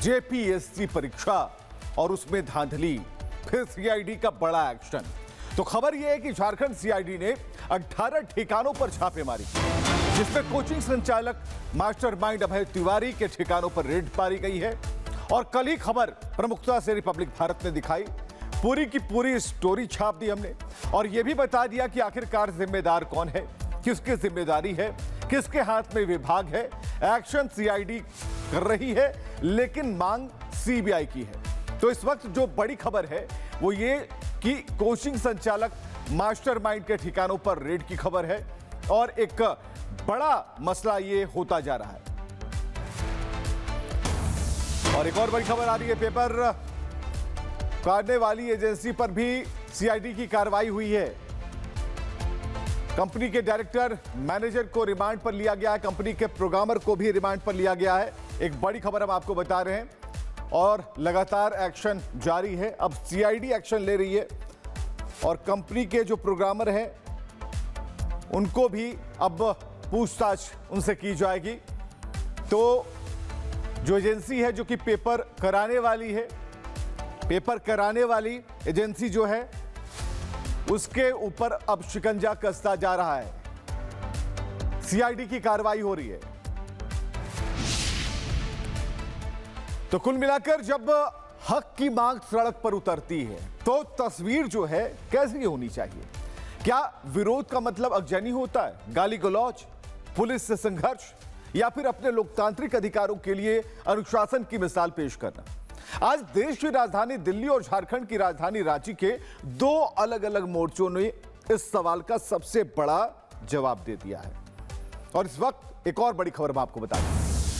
JPSC परीक्षा और उसमें धांधली, फिर सीआईडी का बड़ा एक्शन। तो खबर यह है कि झारखंड सीआईडी ने 18 ठिकानों पर छापे मारी, जिसमें कोचिंग संचालक मास्टरमाइंड अभय तिवारी के ठिकानों पर रेड मारी गई है। और कल ही खबर प्रमुखता से रिपब्लिक भारत ने दिखाई, पूरी की पूरी स्टोरी छाप दी हमने और यह भी बता दिया कि आखिरकार जिम्मेदार कौन है, किसकी जिम्मेदारी है, किसके हाथ में विभाग है। एक्शन सीआईडी कर रही है, लेकिन मांग सीबीआई की है। तो इस वक्त जो बड़ी खबर है वो ये कि कोचिंग संचालक मास्टरमाइंड के ठिकानों पर रेड की खबर है और एक बड़ा मसला ये होता जा रहा है। और एक और बड़ी खबर आ रही है, पेपर काटने वाली एजेंसी पर भी सीआईडी की कार्रवाई हुई है। कंपनी के डायरेक्टर, मैनेजर को रिमांड पर लिया गया है, कंपनी के प्रोग्रामर को भी रिमांड पर लिया गया है। एक बड़ी खबर हम आपको बता रहे हैं और लगातार एक्शन जारी है। अब सीआईडी एक्शन ले रही है और कंपनी के जो प्रोग्रामर हैं उनको भी अब पूछताछ उनसे की जाएगी। तो जो एजेंसी है जो कि पेपर कराने वाली है, पेपर कराने वाली एजेंसी जो है उसके ऊपर अब शिकंजा कसता जा रहा है। सीआईडी की कार्रवाई हो रही है। तो कुल मिलाकर जब हक की मांग सड़क पर उतरती है तो तस्वीर जो है कैसी होनी चाहिए? क्या विरोध का मतलब अगजनी होता है, गाली गलौज, पुलिस से संघर्ष, या फिर अपने लोकतांत्रिक अधिकारों के लिए अनुशासन की मिसाल पेश करना? आज देश की राजधानी दिल्ली और झारखंड की राजधानी रांची के दो अलग अलग मोर्चों ने इस सवाल का सबसे बड़ा जवाब दे दिया है। और इस वक्त एक और बड़ी खबर मैं आपको बता दूं।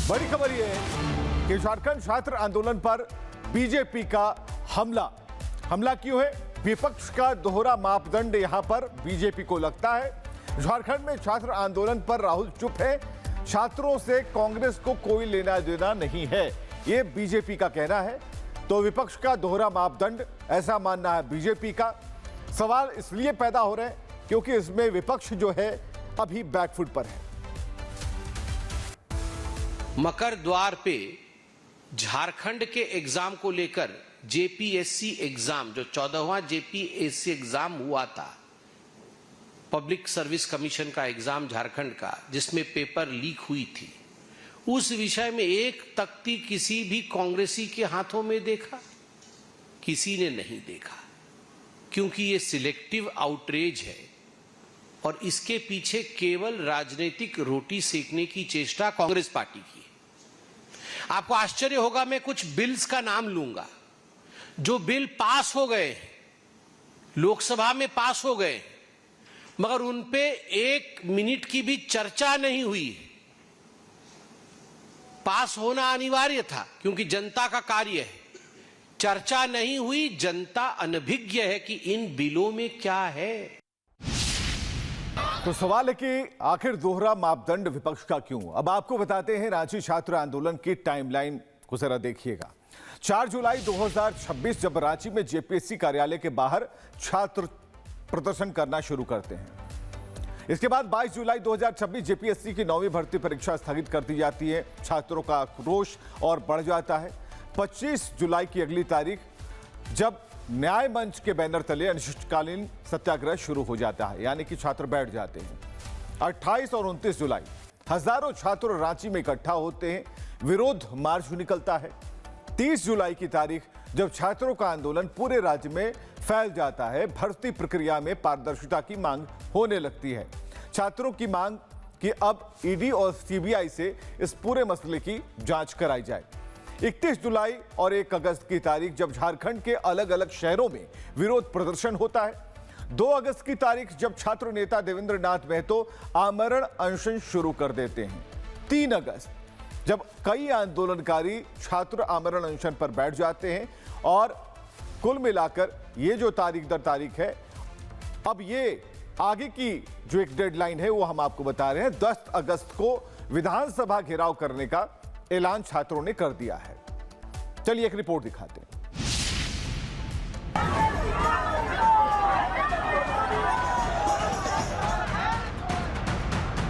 बड़ी खबर यह है कि झारखंड छात्र आंदोलन पर बीजेपी का हमला क्यों है? विपक्ष का दोहरा मापदंड यहां पर बीजेपी को लगता है। झारखंड में छात्र आंदोलन पर राहुल चुप है, छात्रों से कांग्रेस को कोई लेना देना नहीं है, यह बीजेपी का कहना है। तो विपक्ष का दोहरा मापदंड, ऐसा मानना है बीजेपी का। सवाल इसलिए पैदा हो रहे हैं क्योंकि इसमें विपक्ष जो है अभी बैकफुट पर है। मकर द्वार पे झारखंड के एग्जाम को लेकर जेपीएससी एग्जाम, जो 14वां जेपीएससी एग्जाम हुआ था, पब्लिक सर्विस कमीशन का एग्जाम झारखंड का, जिसमें पेपर लीक हुई थी, उस विषय में एक तख्ती किसी भी कांग्रेसी के हाथों में देखा? किसी ने नहीं देखा, क्योंकि ये सिलेक्टिव आउटरीच है और इसके पीछे केवल राजनीतिक रोटी सेकने की चेष्टा कांग्रेस पार्टी की है। आपको आश्चर्य होगा, मैं कुछ बिल्स का नाम लूंगा जो बिल पास हो गए, लोकसभा में पास हो गए, मगर उन पे 1 मिनट की भी चर्चा नहीं हुई। पास होना अनिवार्य था क्योंकि जनता का कार्य है, चर्चा नहीं हुई। जनता अनभिज्ञ है कि इन बिलों में क्या है। तो सवाल है कि आखिर दोहरा मापदंड विपक्ष का क्यों? अब आपको बताते हैं रांची छात्र आंदोलन की टाइमलाइन को जरा देखिएगा। 4 जुलाई 2026 जब रांची में जेपीएससी कार्यालय के बाहर छात्र प्रदर्शन करना शुरू करते हैं, इसके बाद 22 जुलाई 2026 जेपीएससी की 9वीं भर्ती परीक्षा स्थगित कर दी जाती है। छात्रों का आक्रोश और बढ़ जाता है। 25 जुलाई की अगली तारीख जब न्याय मंच के बैनर तले अनिश्चितकालीन सत्याग्रह शुरू हो जाता है, यानी कि छात्र बैठ जाते हैं। 28 और 29 जुलाई हजारों छात्र रांची में इकट्ठा होते हैं, विरोध मार्च निकलता है। 30 जुलाई की तारीख जब छात्रों का आंदोलन पूरे राज्य में फैल जाता है, भर्ती प्रक्रिया में पारदर्शिता की मांग होने लगती है। छात्रों की मांग कि अब ईडी और सीबीआई से इस पूरे मसले की जांच कराई जाए। 31 जुलाई और 1 अगस्त की तारीख जब झारखंड के अलग अलग शहरों में विरोध प्रदर्शन होता है। 2 अगस्त की तारीख जब छात्र नेता देवेंद्र नाथ महतो आमरण अनशन शुरू कर देते हैं। 3 अगस्त जब कई आंदोलनकारी छात्र आमरण अनशन पर बैठ जाते हैं। और कुल मिलाकर ये जो तारीख दर तारीख है, अब ये आगे की जो एक डेडलाइन है वो हम आपको बता रहे हैं। 10 अगस्त को विधानसभा घेराव करने का ऐलान छात्रों ने कर दिया है। चलिए एक रिपोर्ट दिखाते हैं।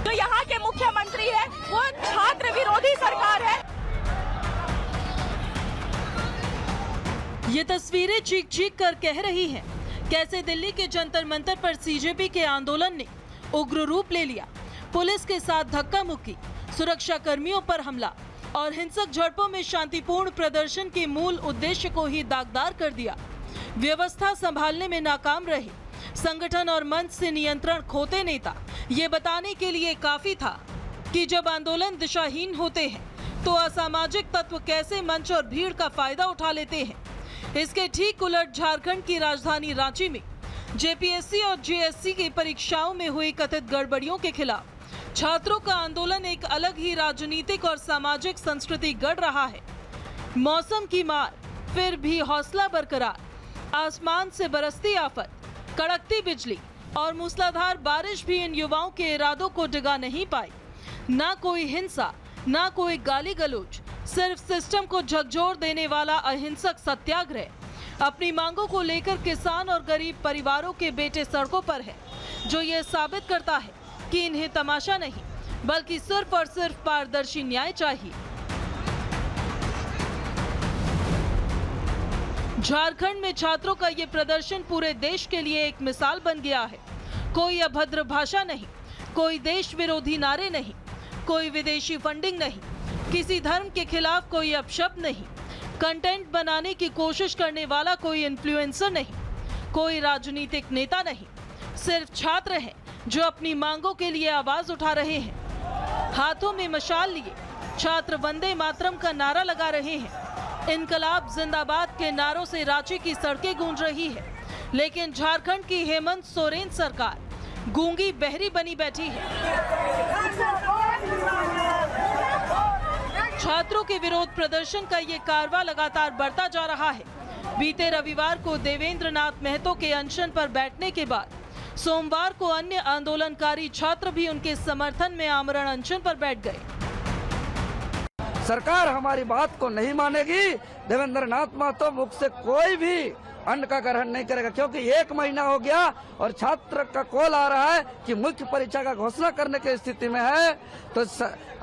जो यहाँ के मुख्यमंत्री है वो छात्र विरोधी सरकार है। ये तस्वीरें चीख चीख कर कह रही हैं कैसे दिल्ली के जंतर मंतर पर सीजेपी के आंदोलन ने उग्र रूप ले लिया। पुलिस के साथ धक्का मुक्की, सुरक्षा कर्मियों पर हमला और हिंसक झड़पों में शांतिपूर्ण प्रदर्शन के मूल उद्देश्य को ही दागदार कर दिया। व्यवस्था संभालने में नाकाम रहे संगठन और मंच से नियंत्रण खोते नेता ये बताने के लिए काफी था कि जब आंदोलन दिशाहीन होते हैं तो असामाजिक तत्व कैसे मंच और भीड़ का फायदा उठा लेते हैं। इसके ठीक उलट झारखंड की राजधानी रांची में जेपीएससी और जेएससी की परीक्षाओं में हुई कथित गड़बड़ियों के खिलाफ छात्रों का आंदोलन एक अलग ही राजनीतिक और सामाजिक संस्कृति गढ़ रहा है। मौसम की मार, फिर भी हौसला बरकरार। आसमान से बरसती आफत, कड़कती बिजली और मूसलाधार बारिश भी इन युवाओं के इरादों को डिगा नहीं पाई। ना कोई हिंसा, ना कोई गाली गलौज, सिर्फ सिस्टम को झकझोर देने वाला अहिंसक सत्याग्रह। अपनी मांगों को लेकर किसान और गरीब परिवारों के बेटे सड़कों पर है, जो ये साबित करता है कि इन्हें तमाशा नहीं बल्कि सिर्फ और सिर्फ पारदर्शी न्याय चाहिए। झारखंड में छात्रों का ये प्रदर्शन पूरे देश के लिए एक मिसाल बन गया है। कोई अभद्र भाषा नहीं, कोई देश विरोधी नारे नहीं, कोई विदेशी फंडिंग नहीं, किसी धर्म के खिलाफ कोई अपशब्द नहीं, कंटेंट बनाने की कोशिश करने वाला कोई इन्फ्लुएंसर नहीं, कोई राजनीतिक नेता नहीं। सिर्फ छात्र हैं जो अपनी मांगों के लिए आवाज उठा रहे हैं। हाथों में मशाल लिए छात्र वंदे मातरम का नारा लगा रहे हैं। इनकलाब जिंदाबाद के नारों से रांची की सड़कें गूंज रही है, लेकिन झारखंड की हेमंत सोरेन सरकार गूंगी बहरी बनी बैठी है। छात्रों के विरोध प्रदर्शन का ये कारवां लगातार बढ़ता जा रहा है। बीते रविवार को देवेंद्र नाथ महतो के अनशन पर बैठने के बाद सोमवार को अन्य आंदोलनकारी छात्र भी उनके समर्थन में आमरण अनशन पर बैठ गए। सरकार हमारी बात को नहीं मानेगी, देवेंद्र नाथ महतो मुख से कोई भी अन्न का ग्रहण नहीं करेगा, क्योंकि 1 महीना हो गया और छात्र का कॉल आ रहा है कि मुख्य परीक्षा का घोषणा करने की स्थिति में है। तो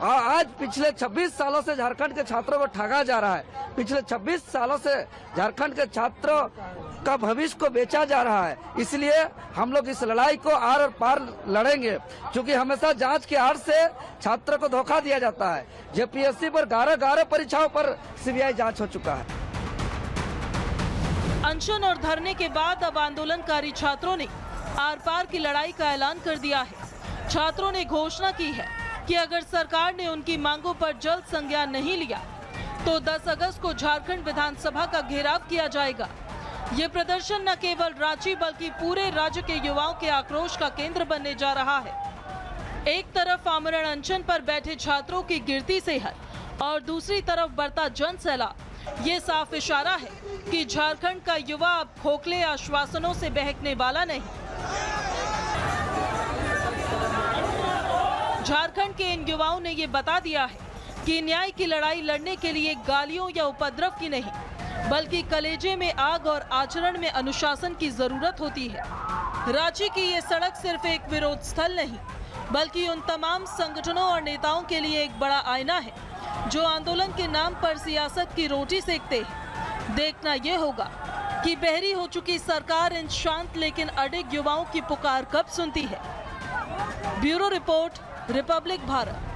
आज पिछले 26 सालों से झारखंड के छात्रों को ठगा जा रहा है। पिछले 26 सालों से झारखंड के छात्रों का भविष्य को बेचा जा रहा है। इसलिए हम लोग इस लड़ाई को आर और पार लड़ेंगे, क्योंकि हमेशा जांच की आड़ से छात्रों को धोखा दिया जाता है। जेपीएससी पर 11 परीक्षाओं पर सीबीआई जांच हो चुका है। अनशन और धरने के बाद अब आंदोलनकारी छात्रों ने आर पार की लड़ाई का ऐलान कर दिया है। छात्रों ने घोषणा की है कि अगर सरकार ने उनकी मांगों पर जल्द संज्ञान नहीं लिया तो 10 अगस्त को झारखंड विधानसभा का घेराव किया जाएगा। ये प्रदर्शन न केवल रांची बल्कि पूरे राज्य के युवाओं के आक्रोश का केंद्र बनने जा रहा है। एक तरफ आमरण अनशन पर बैठे छात्रों की गिरती सेहत और दूसरी तरफ बढ़ता जन सैलाब। ये साफ इशारा है कि झारखंड का युवा अब खोखले आश्वासनों से बहकने वाला नहीं। झारखंड के इन युवाओं ने ये बता दिया है कि न्याय की लड़ाई लड़ने के लिए गालियों या उपद्रव की नहीं, बल्कि कलेजे में आग और आचरण में अनुशासन की जरूरत होती है। रांची की ये सड़क सिर्फ एक विरोध स्थल नहीं, बल्कि उन तमाम संगठनों और नेताओं के लिए एक बड़ा आईना है जो आंदोलन के नाम पर सियासत की रोटी सेकते हैं। देखना यह होगा कि बहरी हो चुकी सरकार इन शांत लेकिन अडिग युवाओं की पुकार कब सुनती है। Bureau report, Republic Bharat.